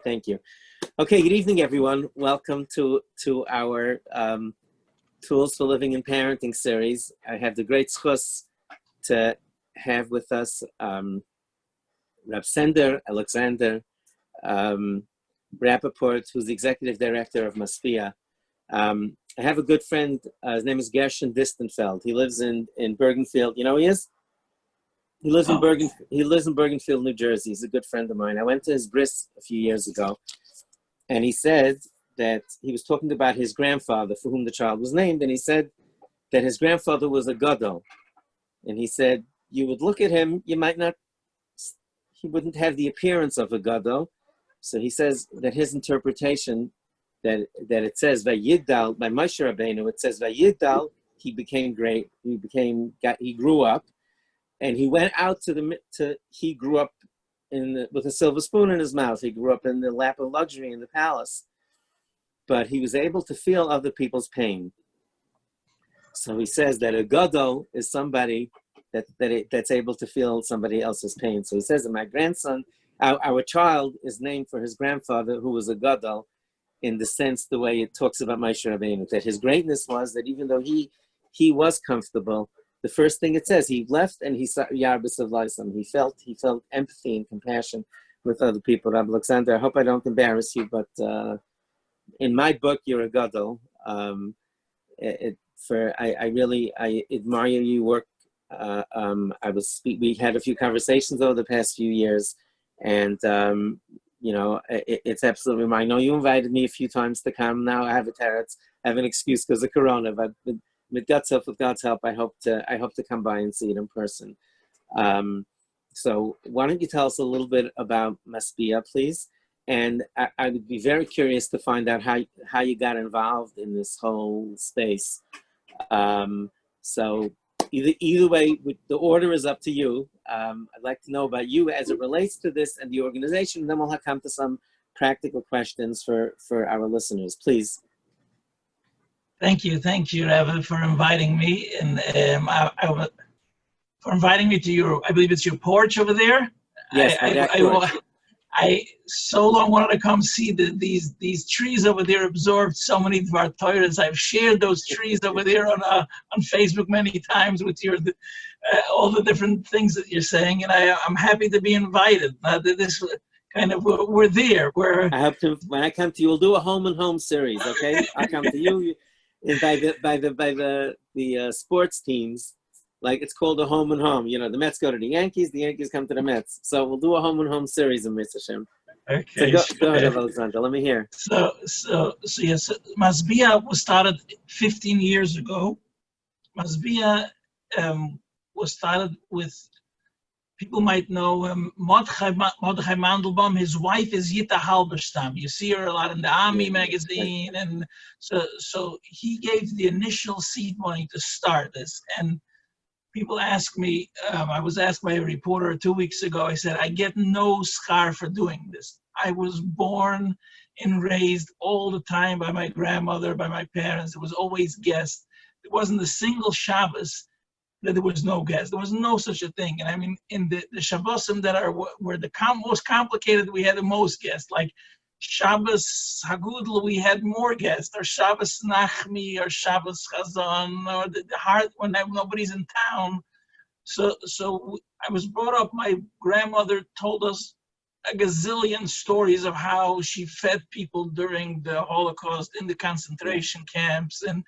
Thank you. Okay, good evening, everyone. Welcome to our Tools for Living and Parenting series. I have the great schus to have with us Rav Sender Alexander Rappaport, who's the executive director of Masbia. I have a good friend. His name is Gershon Distenfeld. He lives in Bergenfield. You know who he is? He lives in Bergenfield, New Jersey. He's a good friend of mine. I went to his bris a few years ago, and he said that he was talking about his grandfather, for whom the child was named, and he said that his grandfather was a gadol, and he said you would look at him, he wouldn't have the appearance of a gadol. So he says that his interpretation that it says Vayidal by Moshe Rabbeinu, it says Vayidal, he became great, he grew up. And he went out he grew up with a silver spoon in his mouth. He grew up in the lap of luxury in the palace. But he was able to feel other people's pain. So he says that a gadol is somebody that's able to feel somebody else's pain. So he says that my grandson, our child is named for his grandfather, who was a gadol, in the sense, the way it talks about Moshe Rabbeinu, that his greatness was that even though he was comfortable, the first thing it says, he left and he saw Yarbis of Lysam. He felt empathy and compassion with other people. Rabbi Alexander, I hope I don't embarrass you, but in my book, you're a gadol. I admire your work. We had a few conversations over the past few years, and it's absolutely. I know you invited me a few times to come. Now I have an excuse because of Corona, but. With God's help, I hope to come by and see it in person. So why don't you tell us a little bit about Masbia, please? And I would be very curious to find out how you got involved in this whole space. So either way, the order is up to you. I'd like to know about you as it relates to this and the organization, and then we'll come to some practical questions for our listeners. Please. Thank you, Rav, for inviting me, and for inviting me to your, I believe it's your porch over there. Yes, I so long wanted to come see these trees over there. Absorbed so many Dvar Torahs. I've shared those trees over there on Facebook many times with your all the different things that you're saying, and I'm happy to be invited. This kind of we're there. I hope to when I come to you, we'll do a home and home series. Okay, I'll come to you. And by the sports teams, like it's called a home and home. The Mets go to the Yankees come to the Mets. So we'll do a home and home series in Mr. Hashem. Okay. So go ahead, Alexander. Let me hear. So yes, Masbia was started 15 years ago. Masbia was started with, people might know Mordechai Mandelbaum. His wife is Yita Halberstam. You see her a lot in the Army magazine, and so he gave the initial seed money to start this. And people ask me, I was asked by a reporter 2 weeks ago. I said, I get no schar for doing this. I was born and raised all the time by my grandmother, by my parents. There was always guests. There wasn't a single Shabbos that there was no guests. There was no such a thing. And I mean, in the Shabbosim that were the most complicated, we had the most guests. Like Shabbos Hagudl, we had more guests, or Shabbos Nachmi, or Shabbos Chazan, or the hard when nobody's in town. So I was brought up, my grandmother told us a gazillion stories of how she fed people during the Holocaust in the concentration camps. And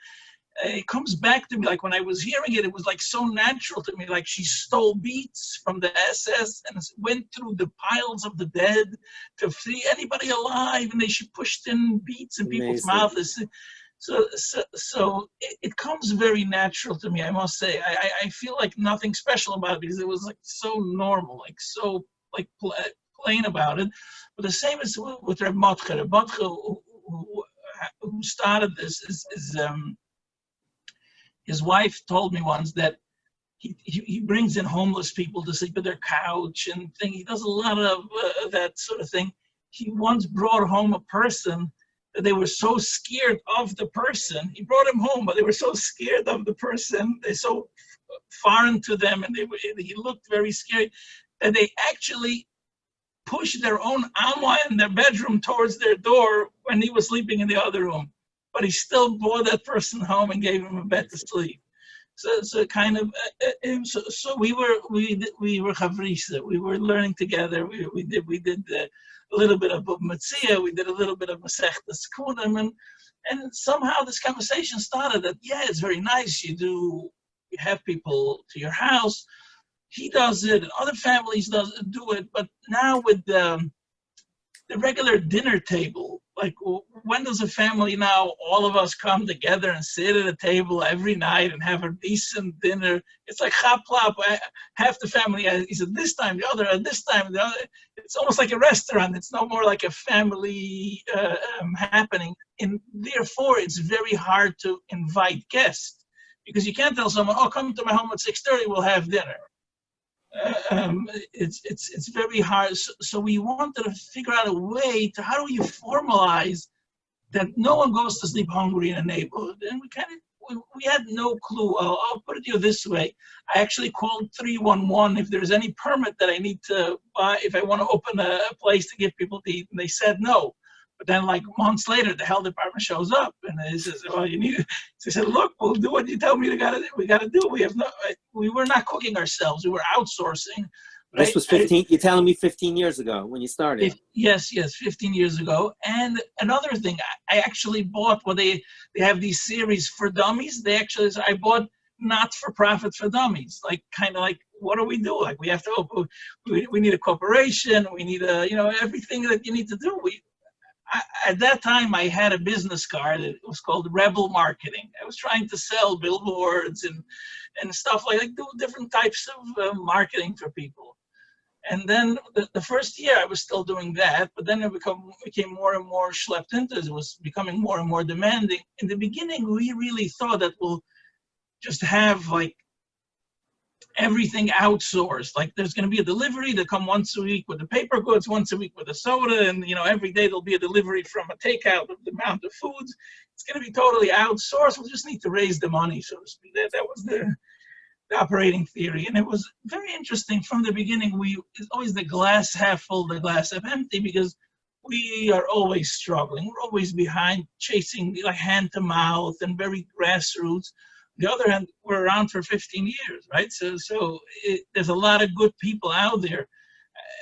it comes back to me, like when I was hearing it, it was like so natural to me, like she stole beets from the SS and went through the piles of the dead to free anybody alive, and she pushed in beets in people's mouths. So it comes very natural to me, I must say. I feel like nothing special about it because it was like so normal, like so like plain about it. But the same is with Reb Motche. Reb Motche, who started this, is his wife told me once that he brings in homeless people to sleep at their couch and thing. He does a lot of that sort of thing. He once brought home a person that they were so scared of the person. He brought him home, but they were so scared of the person. They're so foreign to them, and he looked very scary, that they actually push their own amma in their bedroom towards their door when he was sleeping in the other room. But he still brought that person home and gave him a bed to sleep. So kind of, so we were chavrisa. We were learning together. We did a little bit of Matzia. We did a little bit of Masechtas Kunim, and somehow this conversation started that, yeah, it's very nice. You have people to your house. He does it, and other families do it. But now with the regular dinner table, like when does a family now, all of us come together and sit at a table every night and have a decent dinner? It's like chaplap. Half the family is at this time, the other at this time, the other. It's almost like a restaurant. It's no more like a family happening. And therefore, it's very hard to invite guests because you can't tell someone, oh, come to my home at 6:30, we'll have dinner. It's very hard. So we wanted to figure out a way to, how do you formalize that no one goes to sleep hungry in a neighborhood? And we had no clue. I'll put it to you this way. I actually called 311 if there's any permit that I need to buy, if I want to open a place to give people to eat, and they said no. But then, like months later, the health department shows up and they says, "Oh, you need." They said, "Look, we'll do what you tell me we got to do. We were not cooking ourselves. We were outsourcing." This was 15. You're telling me 15 years ago when you started. Yes, 15 years ago. And another thing, I actually bought they have these series for dummies. I bought not for profit for dummies. Like kind of like, what do we do? Like we have to open. We need a corporation. We need everything that you need to do. At that time, I had a business card. It was called Rebel Marketing. I was trying to sell billboards and stuff like that, do different types of marketing for people. And then the first year, I was still doing that, but then it became more and more schlepped into it. It was becoming more and more demanding. In the beginning, we really thought that we'll just have like everything outsourced. Like there's going to be a delivery that come once a week with the paper goods, once a week with the soda, and every day there'll be a delivery from a takeout of the amount of foods. It's going to be totally outsourced. We'll just need to raise the money, so to speak. That was the operating theory, and it was very interesting from the beginning. It's always the glass half full, the glass half empty, because we are always struggling. We're always behind, chasing like hand to mouth and very grassroots. On the other hand, we're around for 15 years, right? So there's a lot of good people out there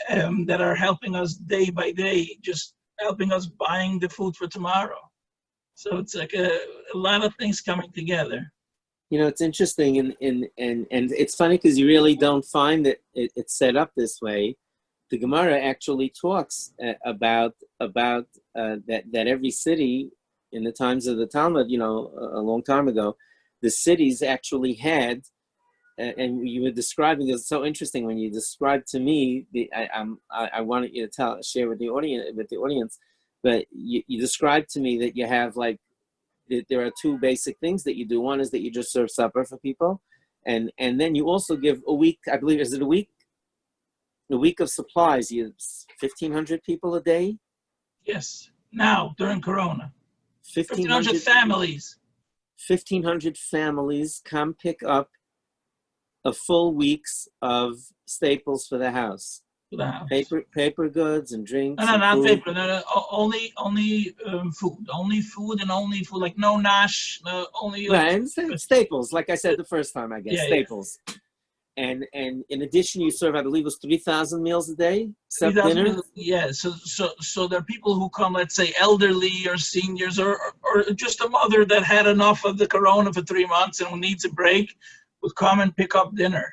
that are helping us day by day, just helping us buying the food for tomorrow. So it's like a lot of things coming together. It's interesting, and it's funny because you really don't find that it's set up this way. The Gemara actually talks about that every city in the times of the Talmud, a long time ago, the cities actually had, and you were describing. It's so interesting when you described to me. I wanted you to share with the audience, but you described to me that you have like there are two basic things that you do. One is that you just serve supper for people, and then you also give a week. I believe is it a week? A week of supplies. You 1,500 people a day. Yes. Now during Corona, 1,500 families. 1,500 families come pick up a full week's of staples for the house. Paper goods and drinks. No, not food. paper. No, only food. Only food and only food. Like no nash. Only. Right, and staples. Like I said the first time, I guess staples. Yeah. And in addition, you serve, I believe, it was 3,000 meals a day. 3,000 meals. Yeah. So there are people who come, let's say, elderly or seniors, or just a mother that had enough of the Corona for 3 months and who needs a break, would come and pick up dinner.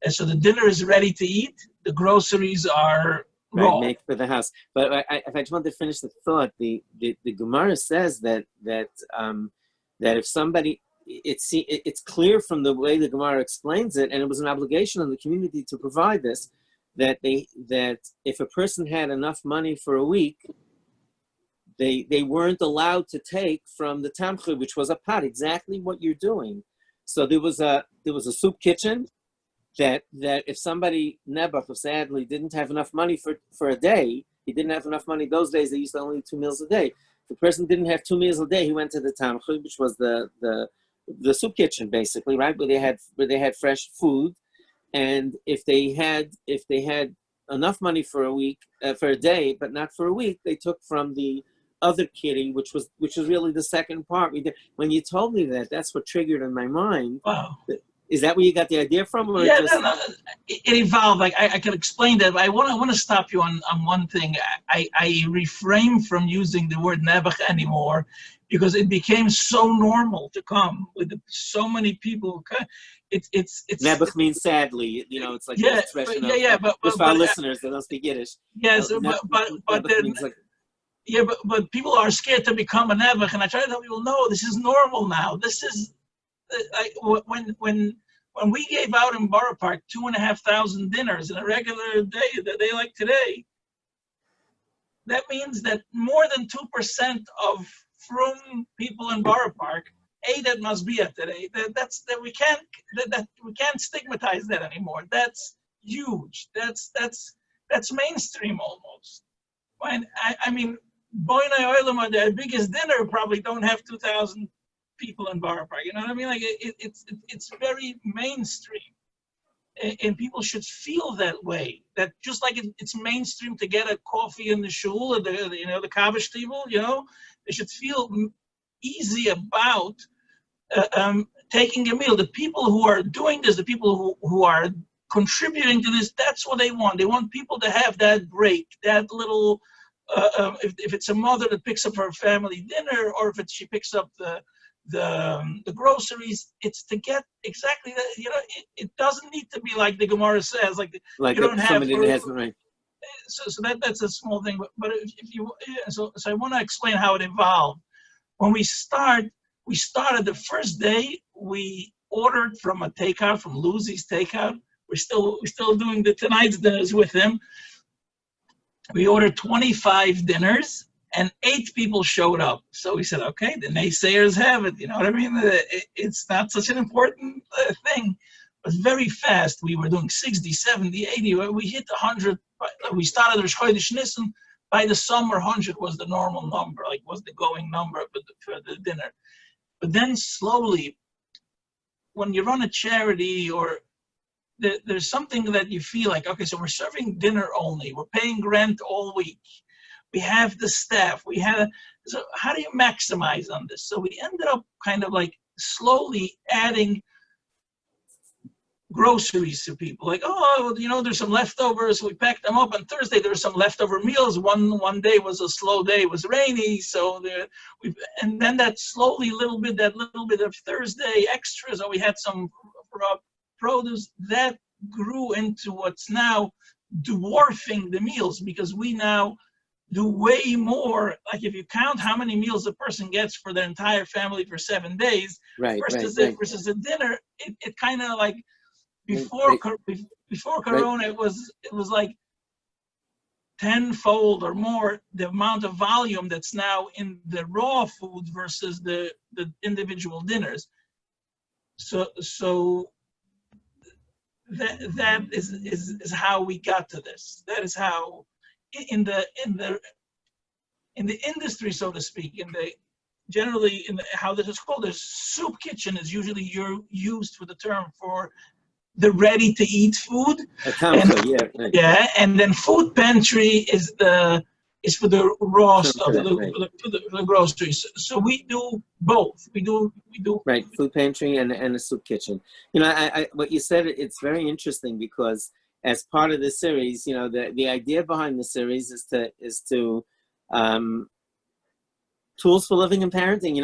And so the dinner is ready to eat. The groceries are raw. Right, make for the house. But if I just want to finish the thought, the Gemara says that if somebody, it's clear from the way the Gemara explains it, and it was an obligation on the community to provide this, that if a person had enough money for a week, they weren't allowed to take from the tamchur, which was a pot, exactly what you're doing. So there was a soup kitchen. That if somebody, Nebuch, sadly, didn't have enough money for a day, he didn't have enough money. Those days, they used to only eat 2 meals a day. If the person didn't have 2 meals a day, he went to the Tamchud, which was the soup kitchen, basically, right, where they had fresh food. And if they had enough money for a week, for a day, but not for a week. They took from the other kitty, which was really the second part. When you told me that, that's what triggered in my mind. Wow. Is that where you got the idea from, or Yeah, just? no, it evolved. Like I could explain that, but I want to stop you on one thing. I refrain from using the word nebuch anymore because it became so normal to come with so many people. It's Nebuch means sadly. It's like yeah, the expression but just for our listeners that don't speak Yiddish. yes, Nebuch means like. Yeah, but people are scared to become a nebuch, and I try to tell people, no, this is normal now. This is when we gave out in Borough Park 2,500 dinners in a regular day, a day like today. That means that more than 2% of from people in Borough Park ate at Masbia today. We can't stigmatize that anymore. That's huge. That's mainstream almost. When I mean, Boynai Oilam, the biggest dinner probably don't have 2,000 people in Borough Park. You know what I mean? Like it's very mainstream, and people should feel that way. That just like it's mainstream to get a coffee in the shul or the Kavish table, they should feel easy about taking a meal. The people who are doing this, the people who are contributing to this, that's what they want. They want people to have that break, that little. If it's a mother that picks up her family dinner, or if she picks up the groceries, it's to get exactly that. It doesn't need to be like the Gemara says, like you don't have. Right. So that's a small thing, but if you so I want to explain how it evolved. When we started the first day. We ordered from a takeout, from Lucy's Takeout. We're still doing the tonight's dinners with him. We ordered 25 dinners, and 8 people showed up. So we said, okay, the naysayers have it. You know what I mean? It's not such an important thing. But very fast, we were doing 60, 70, 80. We hit 100. We started Rosh Chodesh Nisan. By the summer, 100 was the normal number, like was the going number for the dinner. But then slowly, when you run a charity or there's something that you feel like, okay, so we're serving dinner only. We're paying rent all week. We have the staff. So how do you maximize on this? So we ended up kind of like slowly adding groceries to people. Like, there's some leftovers. We packed them up on Thursday. There were some leftover meals. One day was a slow day. It was rainy. So and then that little bit of Thursday extras. Or we had some produce that grew into what's now dwarfing the meals, because we now do way more. Like if you count how many meals a person gets for their entire family for 7 days, versus a dinner, it kind of like before Corona, it was like tenfold or more the amount of volume that's now in the raw food versus the individual dinners. So that is how we got to this. That is how in the industry, so to speak, generally how this is called, the soup kitchen is usually used for the term for the ready-to-eat food. And then food pantry is for the raw stuff, for the groceries. So we do both. We do right, food pantry and a soup kitchen. I what you said, it's very interesting, because as part of the series, the idea behind the series is to tools for living and parenting.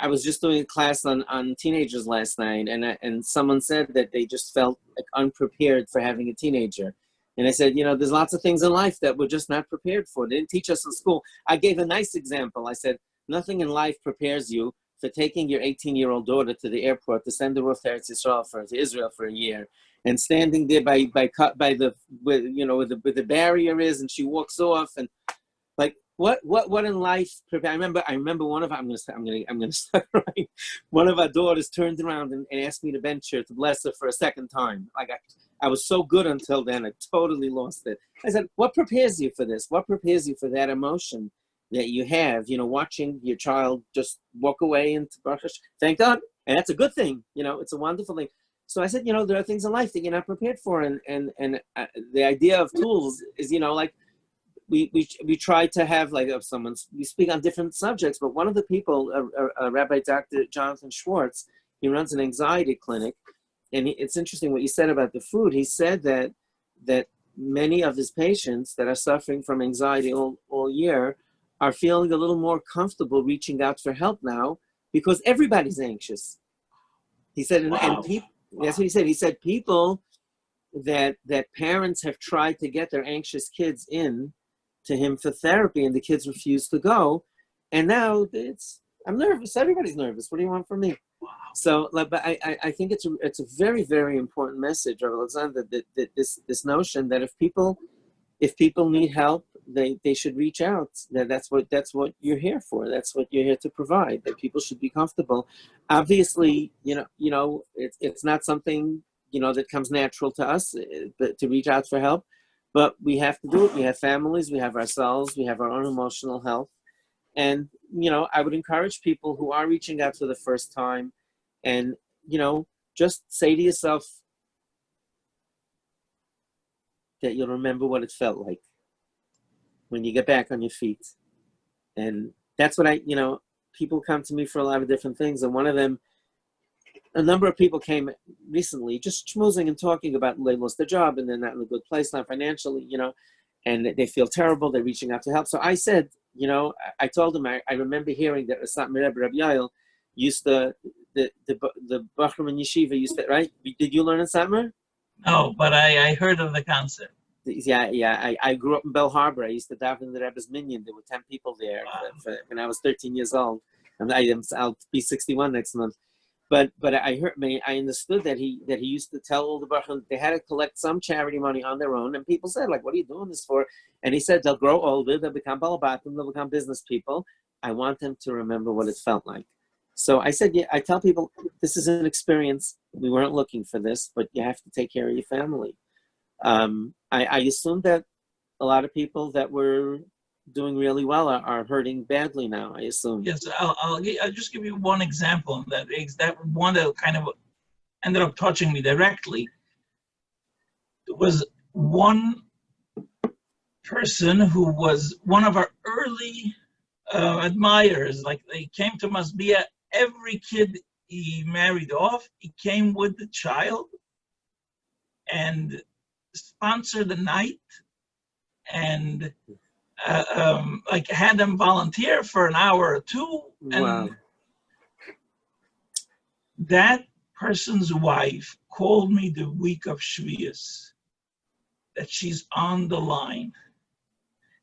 I was just doing a class on teenagers last night, and someone said that they just felt like unprepared for having a teenager. And I said, there's lots of things in life that we're just not prepared for. They didn't teach us in school. I gave a nice example. I said, nothing in life prepares you for taking your 18-year-old daughter to the airport to send her off to Israel for a year, and standing there where the barrier is, and she walks off, and like what in life? I remember one of I'm gonna start right. One of our daughters turned around and asked me to bench her, to bless her for a second time. Like I was so good until then, I totally lost it. I said, what prepares you for this? What prepares you for that emotion that you have? Watching your child just walk away into Baruch Hashem. Thank God, and that's a good thing. It's a wonderful thing. So I said, there are things in life that you're not prepared for, and the idea of tools is, like we try to have like we speak on different subjects, but one of the people, Rabbi Dr. Jonathan Schwartz, he runs an anxiety clinic, and it's interesting what you said about the food. He said that many of his patients that are suffering from anxiety all year are feeling a little more comfortable reaching out for help now because everybody's anxious. He said, and people, that's what he said. He said people that parents have tried to get their anxious kids in to him for therapy, and the kids refuse to go. And now I'm nervous. Everybody's nervous. What do you want from me? So, but I think it's a very, very important message, Rabbi Alexander, that this notion that if people need help, they should reach out. That's what you're here for. That's what you're here to provide. That people should be comfortable. Obviously, it's not something that comes natural to us, to reach out for help, but we have to do it. We have families, we have ourselves, we have our own emotional health, and I would encourage people who are reaching out for the first time, and just say to yourself that you'll remember what it felt like when you get back on your feet. And that's what people come to me for a lot of different things. And one of them, a number of people came recently just schmoozing and talking about they lost their job and they're not in a good place, not financially, and they feel terrible. They're reaching out to help. So I said, I told them, I remember hearing that Rabbi Yael used to, the Bachram and Yeshiva used to, right? Did you learn in Satmar? No, but I heard of the concept. Yeah. I grew up in Bell Harbor. I used to daven in the Rebbe's minyan. There were 10 people there when I was 13 years old. And I'll be 61 next month. But I understood that he used to tell all the Bachram they had to collect some charity money on their own. And people said, like, what are you doing this for? And he said, they'll grow older, they'll become balabatim, they'll become business people. I want them to remember what it felt like. So I said, I tell people, this is an experience. We weren't looking for this, but you have to take care of your family. I assume that a lot of people that were doing really well are hurting badly now, I assume. Yes, I'll just give you one example. That one that kind of ended up touching me directly. There was one person who was one of our early admirers. Like, they came to Masbia. Every kid he married off, he came with the child and sponsored the night, and had them volunteer for an hour or two. And wow. That person's wife called me the week of Shvius that she's on the line,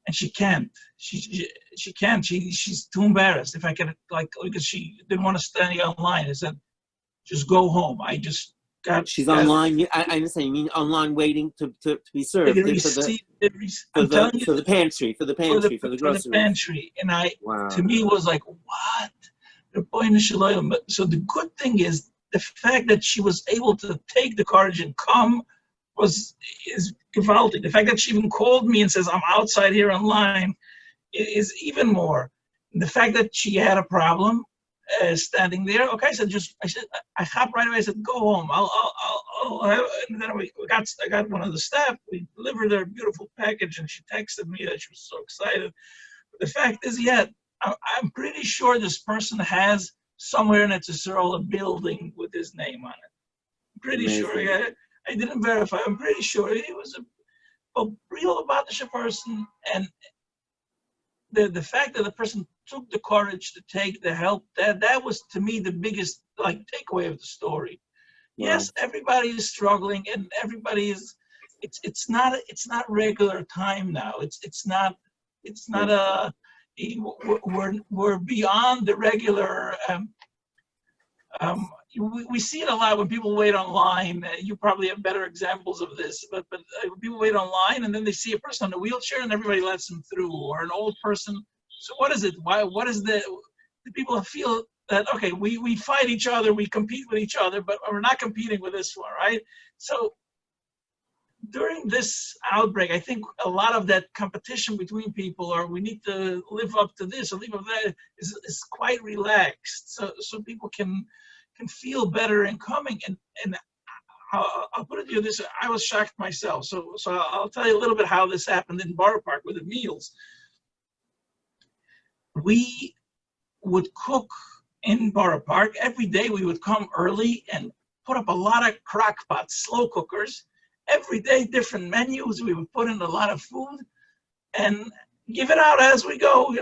and she can't. She can't. She's too embarrassed. If I could, because she didn't want to stand online. I said, just go home. I just got. She's online. I understand. You mean online, waiting to be served for the pantry, for the groceries. For the pantry, and to me was like, what? So the good thing is the fact that she was able to take the courage and come is gewaltig. The fact that she even called me and says, I'm outside here online, is even more. The fact that she had a problem standing there. Okay, I said, I hopped right away. I said, go home. I'll have, and then I got one of the staff. We delivered her a beautiful package, and she texted me that she was so excited. But the fact is, I'm pretty sure this person has somewhere in Etzisrael a building with his name on it. I'm pretty sure. Yeah, I didn't verify. I'm pretty sure he was a real Abatisha person, and the fact that the person took the courage to take the help, that was to me the biggest takeaway of the story. Wow. Yes, everybody is struggling, and everybody is. It's not regular time now. It's not we're beyond the regular. We see it a lot when people wait online. You probably have better examples of this, but people wait online and then they see a person on a wheelchair and everybody lets them through, or an old person. So what is it? What is the people feel that, okay, we fight each other, we compete with each other, but we're not competing with this one, right? So during this outbreak, I think a lot of that competition between people, or we need to live up to this or live up to that, is quite relaxed. So people can feel better in coming. And I'll put it to you this: I was shocked myself. So I'll tell you a little bit how this happened in Rappaport with the meals. We would cook in Rappaport every day. We would come early and put up a lot of crock pots, slow cookers. Every day, different menus. We would put in a lot of food and give it out as we go.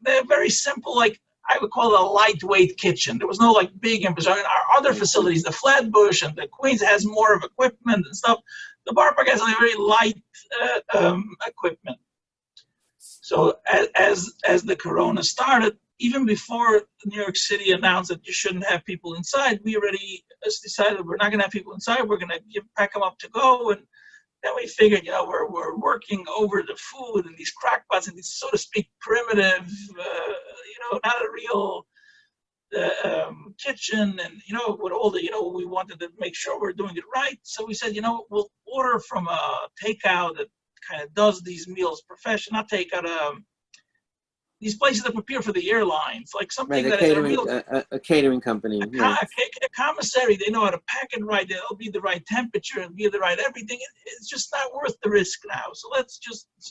They're very simple, like I would call it a lightweight kitchen. There was no like big infrastructure. Our other facilities, the Flatbush and the Queens, has more of equipment and stuff. The Rappaport has a very light equipment. So as the corona started, even before New York City announced that you shouldn't have people inside, we already decided we're not going to have people inside. We're going to pack them up to go. And then we figured, we're working over the food and these crock pots and these, so to speak, primitive, not a real kitchen. And, with all the, we wanted to make sure we're doing it right. So we said, we'll order from a takeout that kind of does these meals professional, not takeout, these places that prepare for the airlines, like something that catering, is a catering company. A commissary. They know how to pack it right. They'll be the right temperature and be the right everything. It's just not worth the risk now. So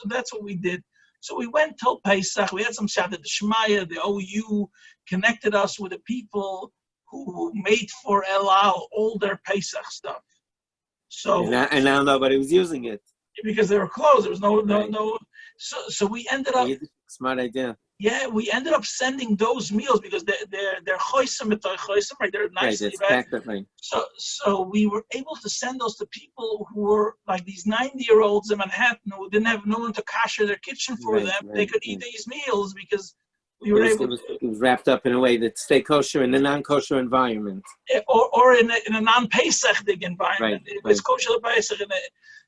that's what we did. So we went till Pesach. We had some Shabbat Shmaya. The OU connected us with the people who made for El Al all their Pesach stuff. So and now nobody was using it because they were closed. There was no. So we ended up. Smart idea. Yeah, we ended up sending those meals because they're choisim choisim, right? They're nicely packed. Right. So we were able to send those to people who were like these 90-year-olds in Manhattan who didn't have no one to kasher their kitchen for them. Right, they could eat these meals because we were able. It was wrapped up in a way that stay kosher in a non-kosher environment, or in a non-Pesach environment. Right, it was kosher Pesach.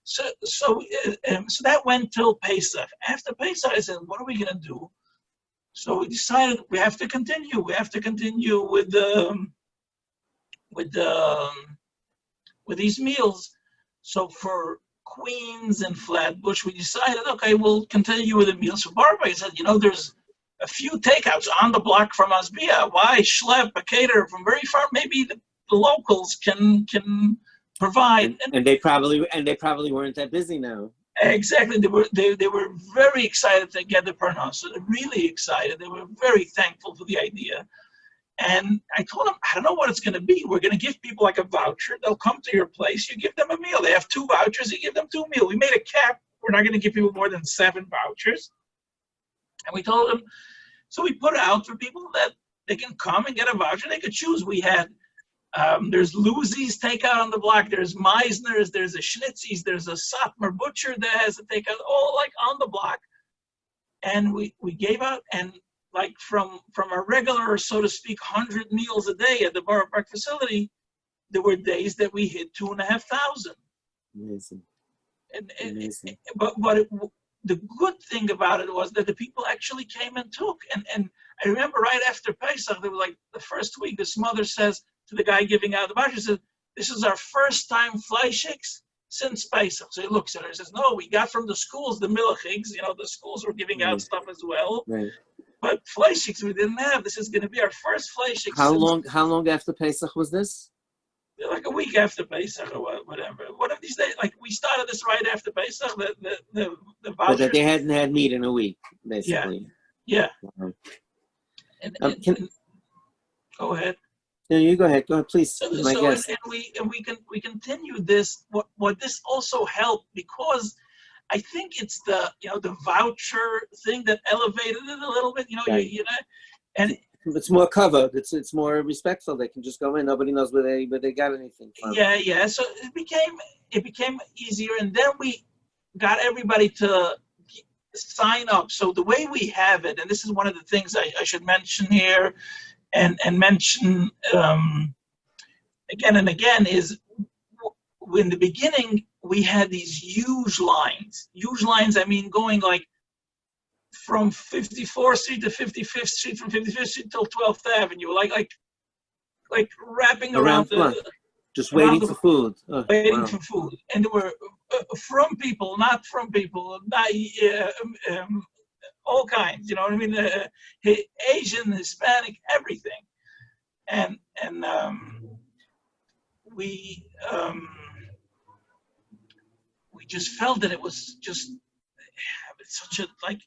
So that went till Pesach. After Pesach, I said, "What are we gonna do?" So we decided we have to continue. We have to continue with these meals. So for Queens and Flatbush, we decided, okay, we'll continue with the meals. For Rappaport, I said, there's a few takeouts on the block from Masbia. Why schlep a caterer from very far? Maybe the locals can provide. And they probably weren't that busy now. Exactly. They were very excited to get the parnas. So they're really excited. They were very thankful for the idea. And I told them, I don't know what it's going to be. We're going to give people like a voucher. They'll come to your place. You give them a meal. They have 2 vouchers. You give them 2 meals. We made a cap. We're not going to give people more than 7 vouchers. And we told them, so we put it out for people that they can come and get a voucher. They could choose. We had there's Lucy's takeout on the block. There's Meisner's. There's a Schnitzy's. There's a Satmar Butcher that has a takeout, all like on the block. And we gave out, and like from a regular, so to speak, 100 meals a day at the Rappaport facility, there were days that we hit 2,500. Amazing. Amazing. But the good thing about it was that the people actually came and took. And I remember right after Pesach, they were like the first week, this mother says to the guy giving out the voucher, said, "This is our first time fleischiks since Pesach." So he looks at her and says, "No, we got from the schools, the milchiks, the schools were giving out stuff as well. Right. But fleischiks we didn't have. This is going to be our first fleischiks." How long after Pesach was this? Like a week after Pesach or whatever. One of these days, like we started this right after Pesach, the vouchers. But they hadn't had meat in a week, basically. Yeah. Wow. And go ahead. No, you go ahead. Go ahead, please. So we continued this. What this also helped, because I think it's the voucher thing that elevated it a little bit. Right. And it's more covered. It's more respectful. They can just go in. Nobody knows where they got anything from. Yeah. So it became easier, and then we got everybody to sign up. So the way we have it, and this is one of the things I should mention here, and mention again and again, is in the beginning we had these huge lines. I mean, going like from 54th Street to 55th Street, from 55th Street till 12th Avenue, like wrapping around just waiting for food. Waiting for food. And there were from people, not from people, all kinds, you know what I mean? Asian, Hispanic, everything. And we we just felt that it was just such a like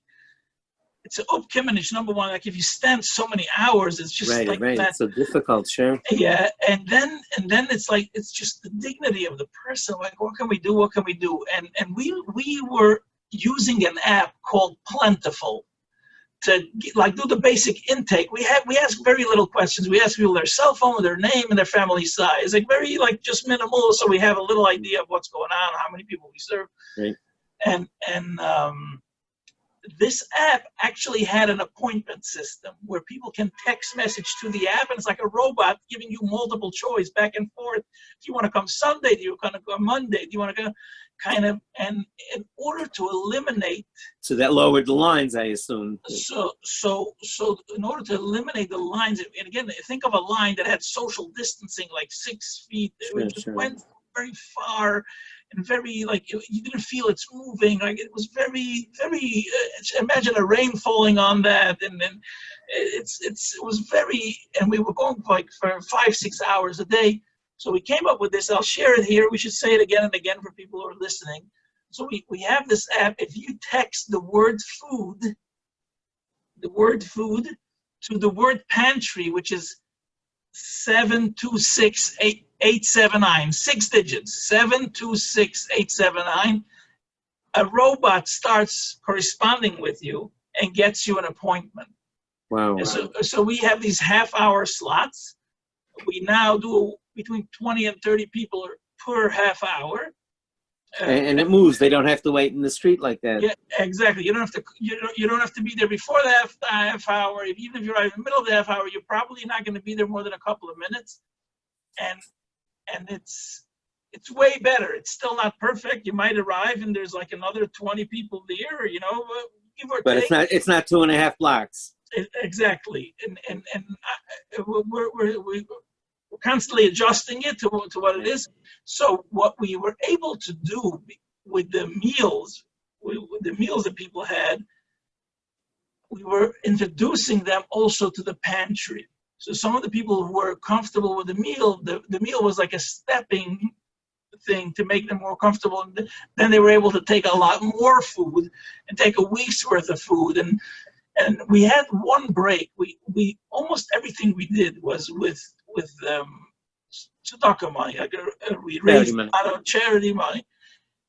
it's an upkiminish number one. Like if you stand so many hours, it's just Right, like right. that. It's so difficult, sure. Yeah, and then it's like it's just the dignity of the person. Like what can we do? What can we do? And we were using an app called Plentiful to like do the basic intake. We ask very little questions. We ask people their cell phone, their name, and their family size. Like very like just minimal, so we have a little idea of what's going on, how many people we serve. Right. And this app actually had an appointment system where people can text message to the app, and it's like a robot giving you multiple choice back and forth. Do you want to come Sunday? Do you want to go Monday? Do you want to go kind of, and in order to eliminate. So that lowered the lines, I assume. So in order to eliminate the lines, and again, think of a line that had social distancing, like 6 feet. It just went very far. And very like you didn't feel it's moving. Like it was very, very. Imagine a rain falling on that, and then it was very. And we were going like for 5-6 hours a day. So we came up with this. I'll share it here. We should say it again and again for people who are listening. So we have this app. If you text the word food to the word pantry, which is 7268879, 6 digits, 7268879, a robot starts corresponding with you and gets you an appointment. Wow. So we have these half-hour slots. We now do between 20 and 30 people per half hour. And it moves. They don't have to wait in the street like that. Yeah, exactly. You don't have to be there before the half hour. Even if you're right in the middle of the half hour, you're probably not going to be there more than a couple of minutes. And it's way better. It's still not perfect. You might arrive and there's like another 20 people there, give or take. But it's not 2.5 blocks. Exactly. And we're constantly adjusting it to what it is. So what we were able to do with the meals, that people had, we were introducing them also to the pantry. So some of the people who were comfortable with the meal was like a stepping thing to make them more comfortable. And then they were able to take a lot more food and take a week's worth of food. And we had one break. We almost everything we did was with tzedakah money. We raised a lot of charity money.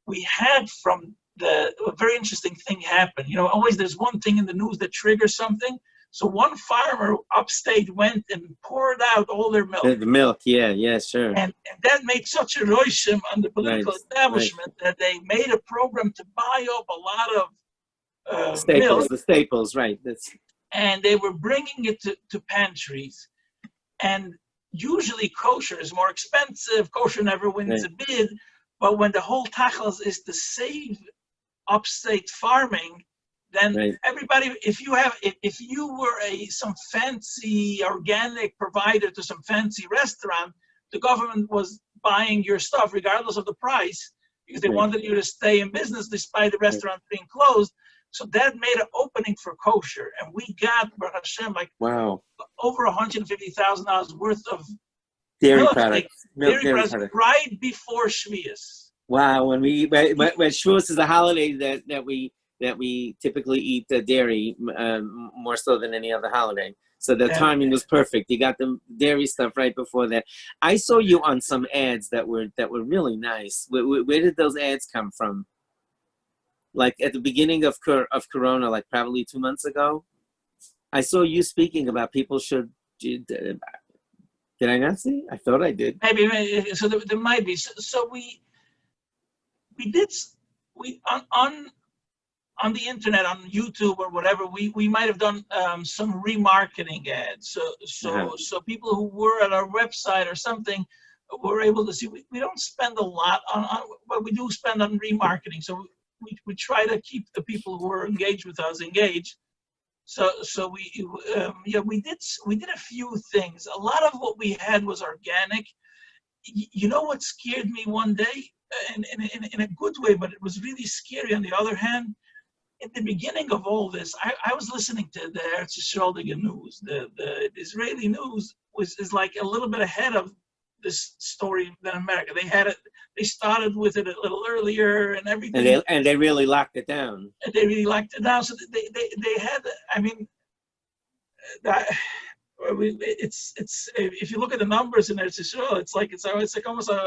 We had from a very interesting thing happened. Always there's one thing in the news that triggers something. So one farmer upstate went and poured out all their milk. The milk, yeah, sure. And that made such a roishim on the political establishment that they made a program to buy up a lot of milk. The staples, right. And they were bringing it to pantries. And usually kosher is more expensive. Kosher never wins a bid. But when the whole tachlis is to save upstate farming, then everybody, if you were some fancy organic provider to some fancy restaurant, the government was buying your stuff regardless of the price because they wanted you to stay in business despite the restaurant being closed. So that made an opening for kosher, and we got, Baruch Hashem, over $150,000 worth of dairy milk, products. Dairy products right before Shvius. Wow, when Shvius is a holiday that we typically eat dairy more so than any other holiday. So the timing was perfect. You got the dairy stuff right before that. I saw you on some ads that were really nice. Where did those ads come from? Like at the beginning of Corona, like probably 2 months ago, I saw you speaking about people should. Did I not see? I thought I did. Maybe so there might be. So we did on the internet, on YouTube or whatever. We might have done some remarketing ads. So people who were at our website or something were able to see. We don't spend a lot on but we do spend on remarketing. So we try to keep the people who are engaged with us engaged. So we did a few things. A lot of what we had was organic. What scared me one day, in a good way, but it was really scary on the other hand. In the beginning of all this, I was listening to the Eretz Yisrael news. The Israeli news is like a little bit ahead of this story than America. They had it. They started with it a little earlier and everything. And they really locked it down. And they really locked it down. So they had. I mean, that. It's if you look at the numbers in Eretz Yisrael, it's like almost an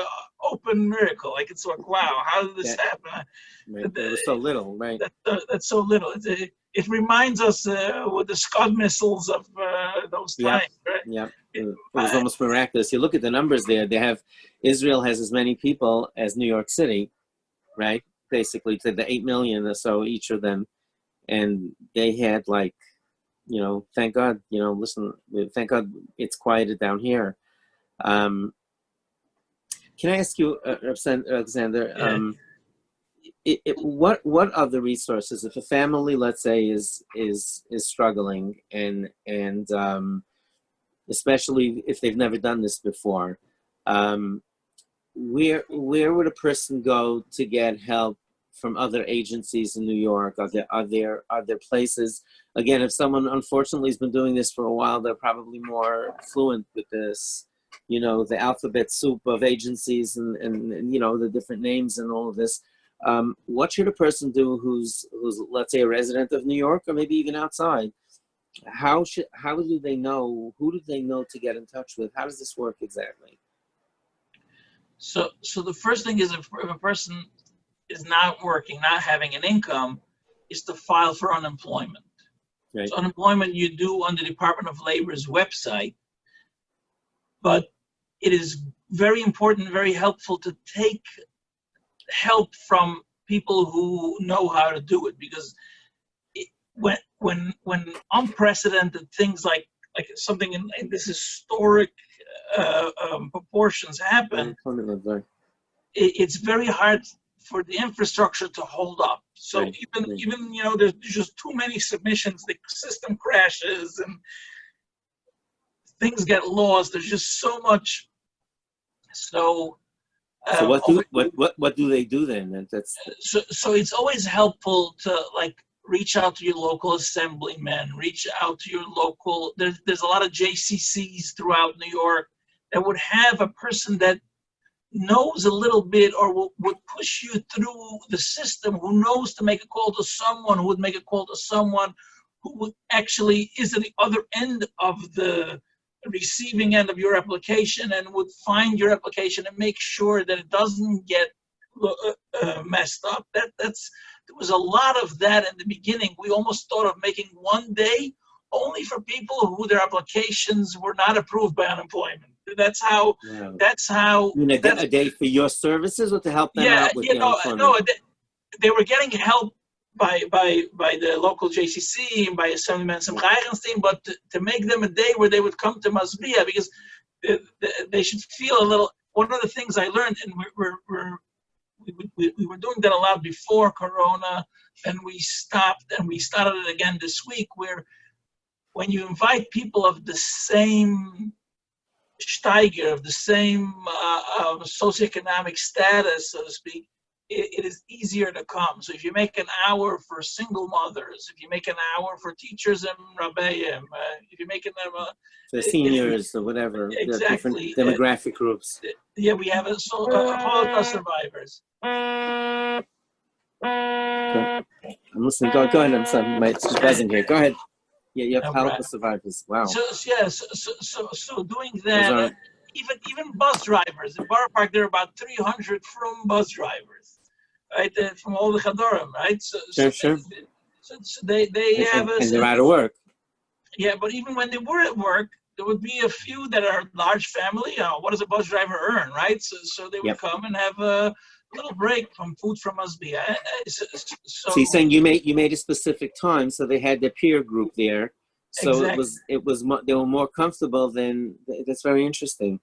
open miracle. Like it's like, wow, how did this happen? Right. There was so little, right? That's so little. It reminds us with the Scud missiles of those times, right? Yeah, it was almost miraculous. You look at the numbers there. Israel has as many people as New York City, right? Basically, to the 8 million or so each of them, and they had like. Thank God, listen, thank God it's quieted down here. Can I ask you, Alexander, what are the resources if a family, let's say, is struggling and especially if they've never done this before, where would a person go to get help from other agencies in New York? Are there places? Again, if someone unfortunately has been doing this for a while, they're probably more fluent with this, the alphabet soup of agencies and the different names and all of this. What should a person do who's let's say a resident of New York or maybe even outside? How do they know? Who do they know to get in touch with? How does this work exactly? So the first thing is if a person is not working, not having an income, is to file for unemployment. Right. So unemployment you do on the Department of Labor's website, but it is very important, very helpful to take help from people who know how to do it, because when unprecedented things like something in this historic proportions happen, it's very hard for the infrastructure to hold up. So even there's just too many submissions, the system crashes and things get lost. There's just so much. So what do they do then? So it's always helpful to reach out to your local assemblyman, reach out to your local. There's a lot of JCCs throughout New York that would have a person that knows a little bit or would push you through the system, who knows to make a call to someone, who would make a call to someone who would actually is at the other end of the receiving end of your application and would find your application and make sure that it doesn't get messed up. There was a lot of that in the beginning. We almost thought of making one day only for people who their applications were not approved by unemployment. That's how. You mean a day for your services or to help them out with the unemployment? No, they were getting help by the local JCC and by Assemblyman Simcha Eichenstein, but to make them a day where they would come to Masbia, because they should feel a little. One of the things I learned, and we were doing that a lot before Corona, and we stopped, and we started it again this week, where when you invite people of the same Steiger, of the same socioeconomic status, so to speak, it is easier to come. So if you make an hour for single mothers, if you make an hour for teachers and rabbeim, if you make an for seniors or whatever, exactly, different demographic groups. Yeah, we have Holocaust survivors. I'm listening. Go ahead. I'm sorry, it's just buzzing here. Go ahead. Yeah, you have Holocaust survivors. Wow. So doing that, even bus drivers in Borough Park, there are about 300 from bus drivers, right? From all the Chadorim, right? Sure. So they have and they're out of work. Yeah, but even when they were at work, there would be a few that are large family. What does a bus driver earn, right? So they would come and have a little break from food from Masbia. So you're saying you made a specific time, so they had their peer group there. So exactly. They were more comfortable than. That's very interesting.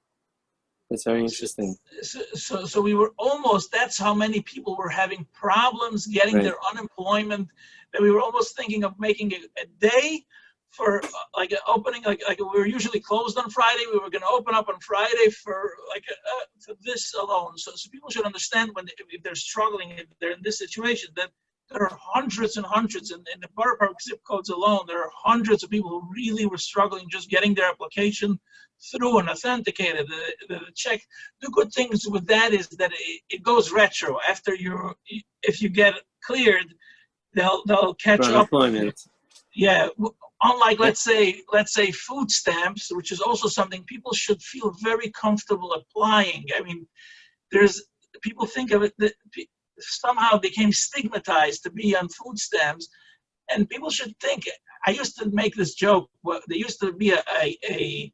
That's very interesting. So we were almost. That's how many people were having problems getting their unemployment. That we were almost thinking of making a day for like an opening, like we were usually closed on Friday. We were going to open up on Friday for for this alone. So people should understand if they're struggling, if they're in this situation, that there are hundreds and hundreds, in the Borough Park zip codes alone, there are hundreds of people who really were struggling just getting their application through and authenticated. The check. The good things with that is that it goes retro. After if you get cleared, they'll catch up with you. Unemployment. Yeah, unlike let's say food stamps, which is also something people should feel very comfortable applying. I mean, people think of it that somehow became stigmatized to be on food stamps, and people should think. I used to make this joke. Well, there used to be a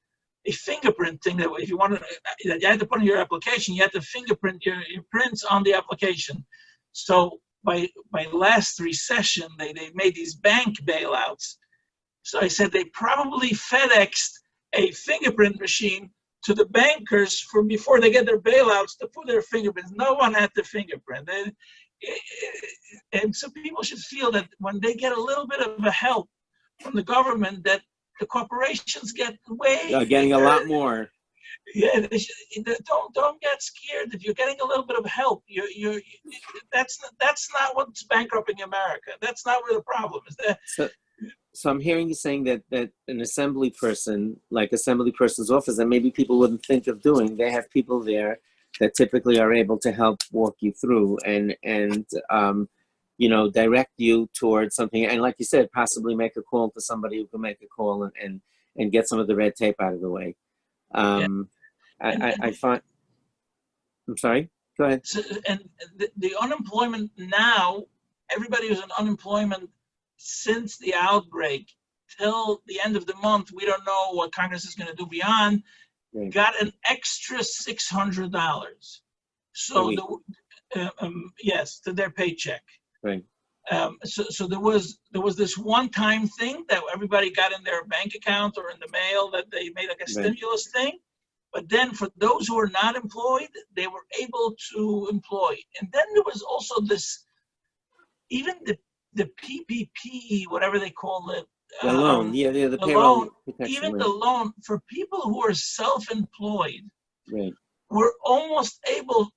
fingerprint thing that if you wanted, that you had to put in your application, you had to fingerprint your prints on the application. So by last recession, they made these bank bailouts. So I said they probably FedExed a fingerprint machine to the bankers for before they get their bailouts to put their fingerprints. No one had the fingerprint. And so people should feel that when they get a little bit of a help from the government, that the corporations get way Getting a lot more. Yeah, don't get scared if you're getting a little bit of help. That's not what's bankrupting America. That's not where the problem is. So I'm hearing you saying that an assembly person, like assembly person's office, that maybe people wouldn't think of doing, they have people there that typically are able to help walk you through and direct you towards something. And like you said, possibly make a call to somebody who can make a call and get some of the red tape out of the way. I find. I'm sorry. Go ahead. So, and the unemployment now, everybody who's in unemployment since the outbreak till the end of the month, we don't know what Congress is going to do beyond. Right. Got an extra $600. So yes, to their paycheck. Right. So there was this one-time thing that everybody got in their bank account or in the mail that they made like a stimulus thing. But then for those who are not employed, they were able to employ. And then there was also this, even the PPP, whatever they call it. The loan, the payroll loan, even the loan for people who are self-employed, right. We're almost able,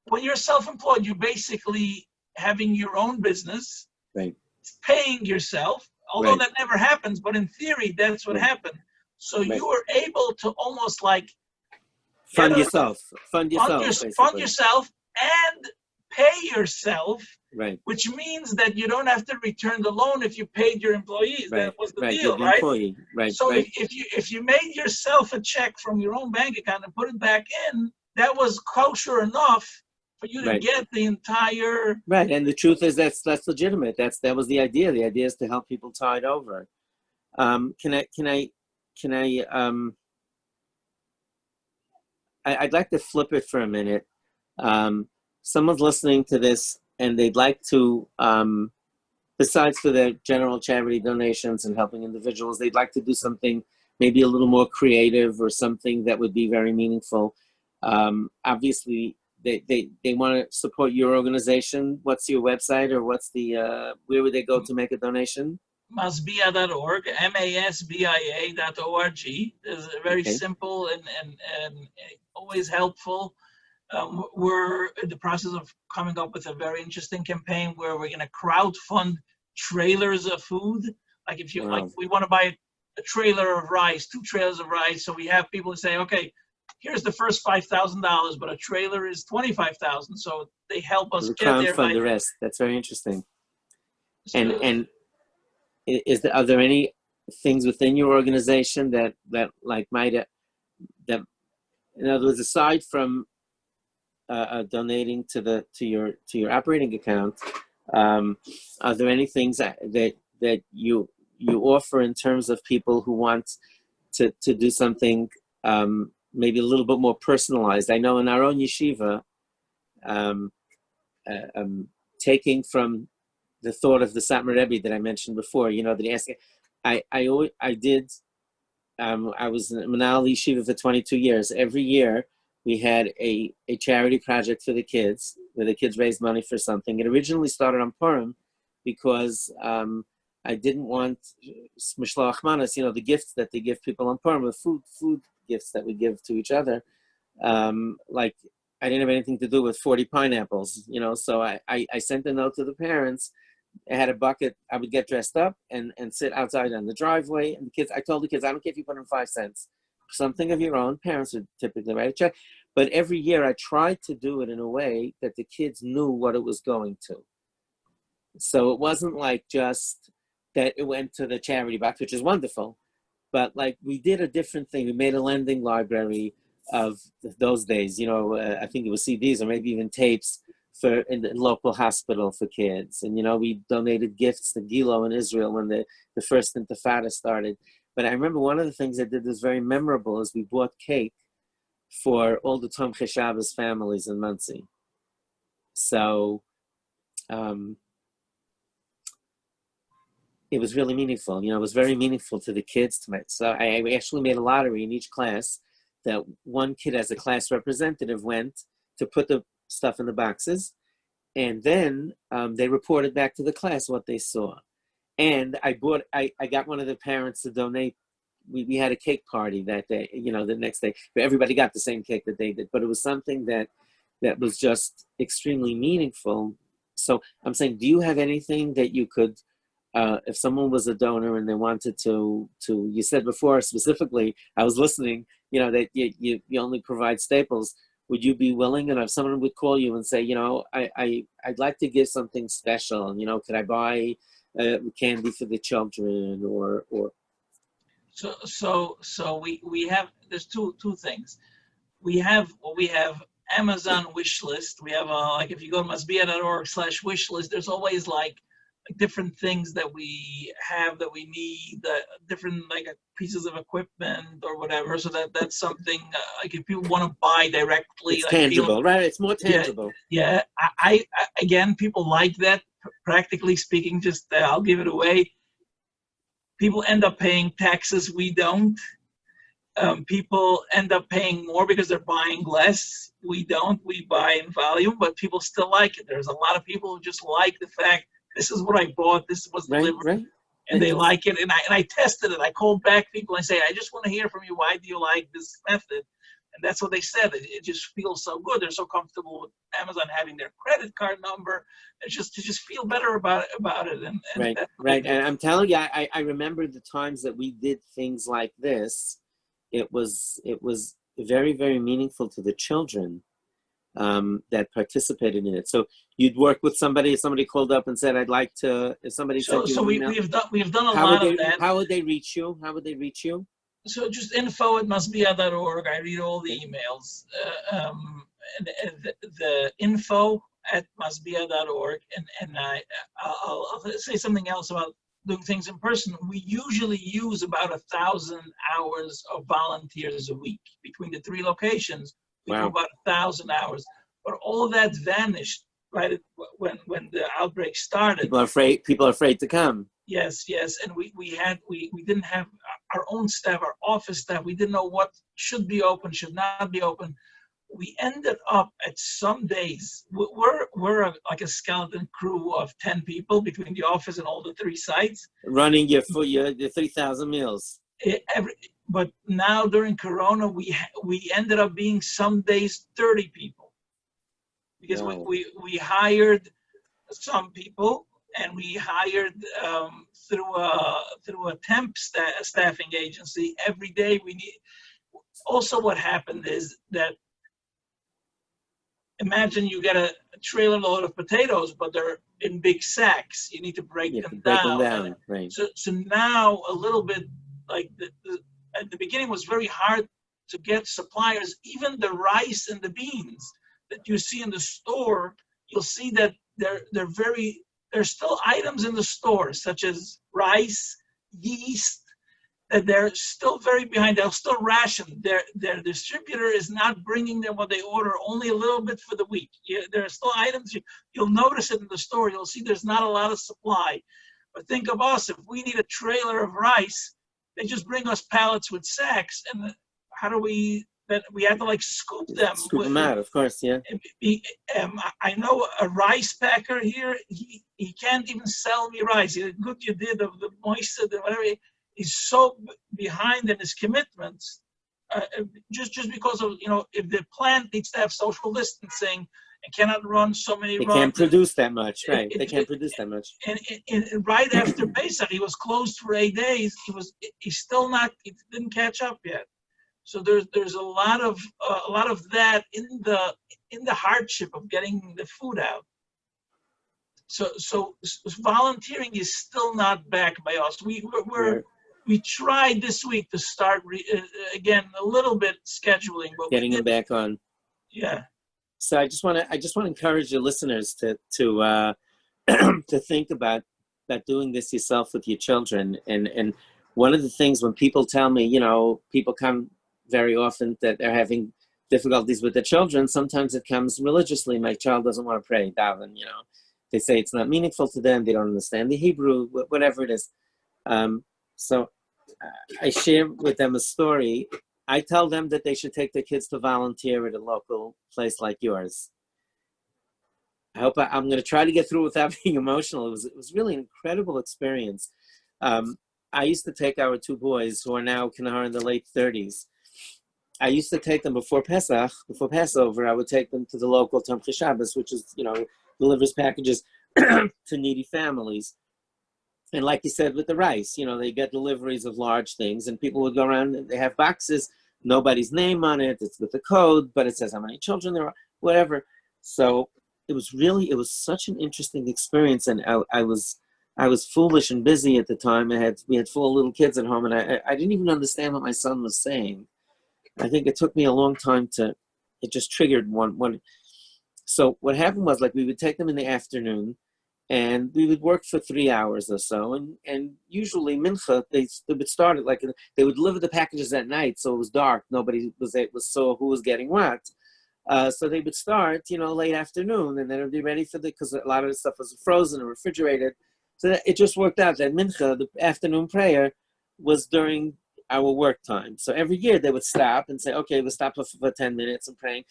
when you're self-employed, you're basically having your own business, right. Paying yourself, although that never happens, but in theory, that's what happened. So you were able to almost like fund yourself and pay yourself, right? Which means that you don't have to return the loan if you paid your employees. Right. That was the right. deal, the right? Employee. Right. So right. if you made yourself a check from your own bank account and put it back in, that was kosher enough for you to get the entire. Right, and the truth is that's legitimate. That was the idea. The idea is to help people tide over. I'd like to flip it for a minute. Someone's listening to this and they'd like to, besides for their general charity donations and helping individuals, they'd like to do something maybe a little more creative or something that would be very meaningful. Obviously, they want to support your organization. What's your website, or what's the where would they go to make a donation? Masbia.org, masbia.org. Is very simple and always helpful. We're in the process of coming up with a very interesting campaign where we're going to crowdfund trailers of food. Like if you like, we want to buy a trailer of rice, 2 trailers of rice. So we have people who say, okay, here's the first $5,000, but a trailer is $25,000. So they help us get there. Crowdfund the rest. That's very interesting. And are there any things within your organization that like might that, in other words, aside from donating to your operating account, are there any things that you offer in terms of people who want to do something maybe a little bit more personalized? I know in our own yeshiva, taking from the thought of the Satmar Rebbe that I mentioned before, that he asked, I was in Manal Yeshiva for 22 years. Every year we had a charity project for the kids, where the kids raised money for something. It originally started on Purim because I didn't want Mishloach Manos, the gifts that they give people on Purim, the food gifts that we give to each other. Like I didn't have anything to do with 40 pineapples, so I sent a note to the parents I had a bucket. I would get dressed up and sit outside on the driveway. And the kids, I told the kids, I don't care if you put in 5 cents, something of your own. Parents would typically write a check. But every year I tried to do it in a way that the kids knew what it was going to. So it wasn't like just that it went to the charity box, which is wonderful. But like we did a different thing. We made a lending library of those days. I think it was CDs or maybe even tapes for in the local hospital for kids. And we donated gifts to Gilo in Israel when the first Intifada started. But I remember one of the things I did that was very memorable is we bought cake for all the Tomchei Shabbos families in Monsey. So it was really meaningful. It was very meaningful to the kids. So I actually made a lottery in each class that one kid as a class representative went to put the stuff in the boxes. And then they reported back to the class what they saw. And I got one of the parents to donate. We had a cake party that day, the next day. Everybody got the same cake that they did. But it was something that was just extremely meaningful. So I'm saying, do you have anything that you could, if someone was a donor and they wanted to, you said before specifically, I was listening, that you only provide staples. Would you be willing, and if someone would call you and say, I'd like to give something special, could I buy candy for the children or? So we have, there's two things. We have Amazon wish list. We have like if you go to masbia.org/wish list, there's always like different things that we have that we need, different like pieces of equipment or whatever. So that's something like if people want to buy directly, it's like tangible, right? It's more tangible. Yeah. I again, people like that. Practically speaking, just I'll give it away. People end up paying taxes. We don't. People end up paying more because they're buying less. We don't. We buy in volume, but people still like it. There's a lot of people who just like the fact this is what I bought. This was delivered, right. And they like it. And I tested it. I called back people and say, I just want to hear from you. Why do you like this method? And that's what they said. It just feels so good. They're so comfortable with Amazon having their credit card number. It's just to just feel better about it. And right. And I'm telling you, I remember the times that we did things like this. It was very, very meaningful to the children that participated in it. So you'd work with somebody. If somebody called up and said, "I'd like to," if somebody sent you an email, we've done a lot of that. How would they reach you? So just info@masbia.org. I read all the emails. The info@masbia.org, and I'll say something else about doing things in person. We usually use about 1,000 hours of volunteers a week between the 3 locations. We do about 1,000 hours, but all of that vanished right when the outbreak started. People are afraid to come. Yes, and we didn't have our own staff, our office staff. We didn't know what should be open, should not be open. We ended up at some days, we're like a skeleton crew of 10 people between the office and all the 3 sites. Running your 3,000 meals. But now during Corona, we ended up being some days 30 people. Because we hired some people, and we hired through a temp staffing agency. Every day we need. Also, what happened is that imagine you get a trailer load of potatoes, but they're in big sacks. You need to break them down. Right. So now a little bit like at the beginning was very hard to get suppliers. Even the rice and the beans that you see in the store, you'll see that there's still items in the store such as rice, yeast, that they're still very behind. They'll still ration. Their distributor is not bringing them what they order, only a little bit for the week. There are still items, you'll notice it in the store. You'll see there's not a lot of supply. But think of us, if we need a trailer of rice, they just bring us pallets with sacks. And how do we have to like scoop them? Scoop them out, of course, yeah. I know a rice packer here, he can't even sell me rice. The good you did of the moisture, whatever. He's so behind in his commitments, just because of, if the plant needs to have social distancing and cannot run so many They runs. can't produce that much, right? It- They can't it- produce that much. and right after Pesach, he was closed for 8 days. He's still not. He didn't catch up yet. So there's a lot of that in the hardship of getting the food out. So volunteering is still not back by us. Right. We tried this week to start again a little bit scheduling, but Getting them back on. Yeah. So I just want to encourage your listeners to to think about doing this yourself with your children. And one of the things when people tell me, people come very often that they're having difficulties with their children. Sometimes it comes religiously. My child doesn't want to pray, daven. They say it's not meaningful to them. They don't understand the Hebrew, whatever it is. So I share with them a story. I tell them that they should take their kids to volunteer at a local place like yours. I hope I'm going to try to get through without being emotional. It was really an incredible experience. I used to take our two boys who are now in the late 30s. I used to take them before Pesach, before Passover. I would take them to the local Tomchei Shabbos, which is, delivers packages to needy families. And like you said with the rice, they get deliveries of large things, and people would go around and they have boxes, nobody's name on it, it's with a code, but it says how many children there are, whatever. So it was such an interesting experience, and I was foolish and busy at the time. We had 4 little kids at home, and I didn't even understand what my son was saying. I think it took me a long time it just triggered one. So what happened was, like, we would take them in the afternoon, and we would work for 3 hours or so, and usually mincha, they would start it like they would deliver the packages at night, so it was dark. Nobody saw who was getting what. So they would start, late afternoon, and then it would be ready because a lot of the stuff was frozen or refrigerated. So it just worked out that mincha, the afternoon prayer, was during our work time. So every year they would stop and say, okay, we'll stop for 10 minutes and praying.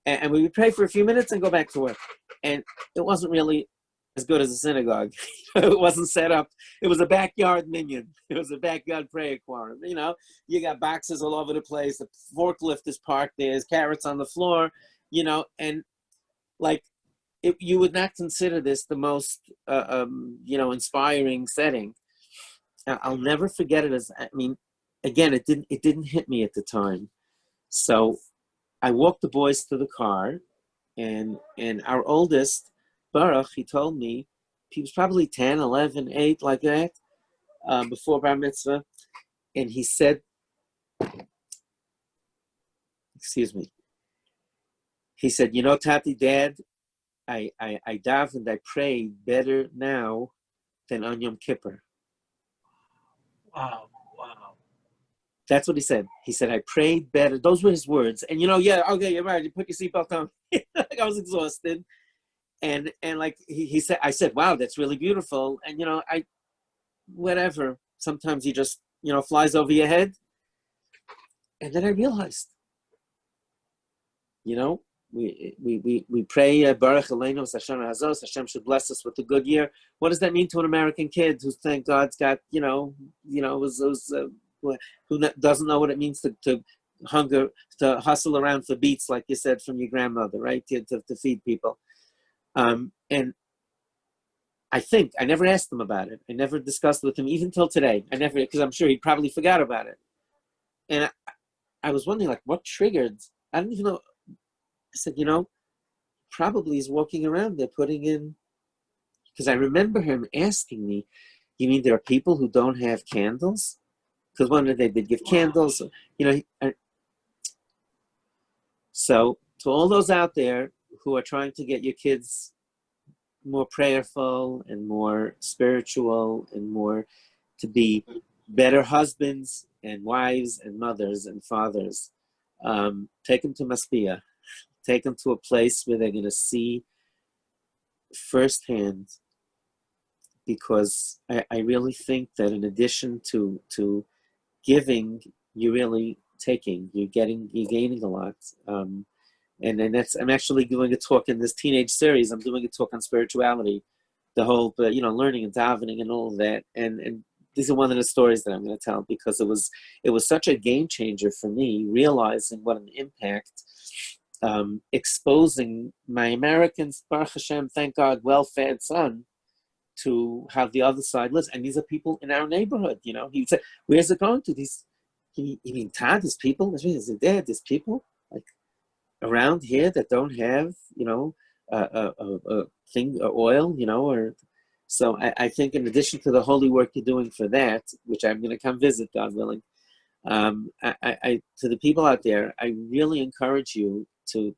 And we would pray for a few minutes and go back to work. And it wasn't really as good as a synagogue. It wasn't set up. It was a backyard minyan. It was a backyard prayer quorum. You got boxes all over the place. The forklift is parked there. There's carrots on the floor, and like you would not consider this the most, inspiring setting. I'll never forget it. Again, it didn't hit me at the time. So I walked the boys to the car, and our oldest, Baruch, he told me, he was probably 10, 11, 8, like that, before Bar Mitzvah. And he said, excuse me, he said, Tati, Dad, I davened, I prayed better now than on Yom Kippur. Wow. That's what he said. He said, I prayed better. Those were his words. And, yeah, okay, you're right. You put your seatbelt on. Like, I was exhausted. And like he said, I said, wow, that's really beautiful. And, whatever. Sometimes he just, flies over your head. And then I realized, we pray, Baruch Aleinu, Hashem Hazos, Hashem should bless us with a good year. What does that mean to an American kid who, thank God's got, who doesn't know what it means to hunger, to hustle around for beets, like you said, from your grandmother, right? To feed people. And I think I never asked him about it. I never discussed with him, even till today. Because I'm sure he probably forgot about it. And I was wondering, like, what triggered? I don't even know. I said, probably he's walking around there putting in, because I remember him asking me, you mean there are people who don't have candles? Because one day they'd give candles, So to all those out there who are trying to get your kids more prayerful and more spiritual and more to be better husbands and wives and mothers and fathers, take them to Masbia. Take them to a place where they're going to see firsthand, because I really think that in addition to giving, you're really taking, you're gaining a lot. And then I'm actually doing a talk in this teenage series. I'm doing a talk on spirituality, the whole, learning and davening and all of that. And these are one of the stories that I'm going to tell, because it was such a game changer for me, realizing what an impact exposing my Americans, Baruch Hashem, thank God, well-fed son, to how the other side lives. And these are people in our neighborhood, you know. He would say, where's it going to? You mean, Todd, there's people? Is it there? There's people like around here that don't have, you know, a thing, oil, you know, or so I think in addition to the holy work you're doing for that, which I'm going to come visit, God willing, I to the people out there, I really encourage you to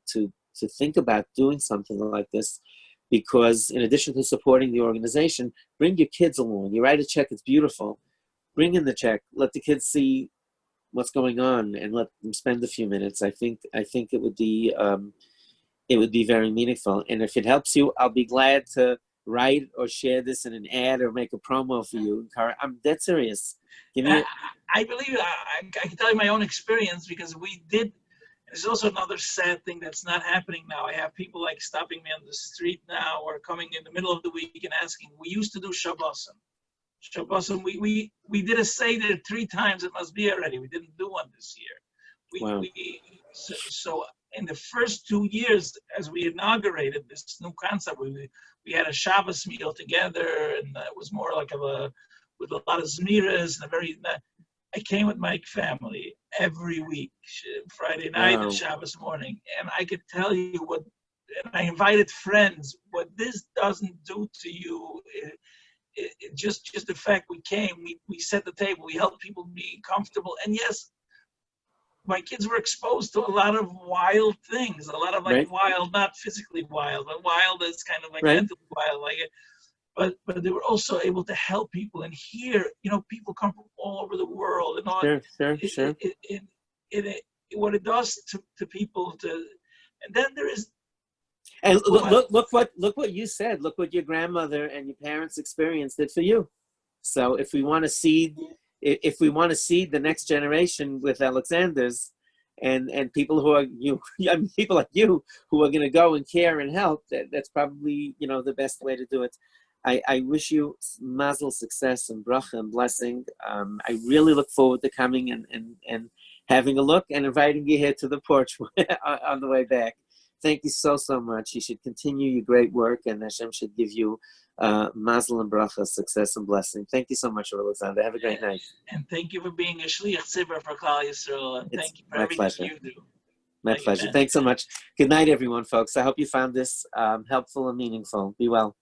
think about doing something like this, because in addition to supporting the organization, bring your kids along. You write a check, it's beautiful. Bring in the check, let the kids see what's going on, and let them spend a few minutes. I think it would be very meaningful. And if it helps you, I'll be glad to write or share this in an ad or make a promo for you. I'm dead serious. Give me. I believe I can tell you my own experience, because we did. There's also another sad thing that's not happening now. I have people like stopping me on the street now, or coming in the middle of the week and asking. We used to do Shabbosim. We did a Seder 3 times at Masbia already. We didn't do one this year. Wow. So in the first 2 years, as we inaugurated this new concept, we had a Shabbos meal together, and it was more like with a lot of zmiras and I came with my family every week, Friday night and Shabbos morning, and I could tell you and I invited friends, what this doesn't do to you. It just the fact we came, we set the table, we helped people be comfortable, and yes, my kids were exposed to a lot of wild things, a lot of wild, not physically wild, but wild as kind of like mentally wild, but they were also able to help people. And here, you know, people come from all over the world, and all. Sure. What it does to people, and then there is. And look what you said. Look what your grandmother and your parents' experience did for you. So if we want to seed the next generation with Alexanders and people who are people like you who are going to go and care and help, that's probably, you know, the best way to do it. I wish you mazel, success, and bracha and blessing. I really look forward to coming and having a look and inviting you here to the porch on the way back. Thank you so much. You should continue your great work, and Hashem should give you mazel and bracha, success and blessing. Thank you so much, Alexander. Have a great night. And thank you for being a shliach tzibur for Klal Yisrael. And thank you for everything pleasure. you do. My pleasure. Thanks so much. Good night, everyone, folks. I hope you found this helpful and meaningful. Be well.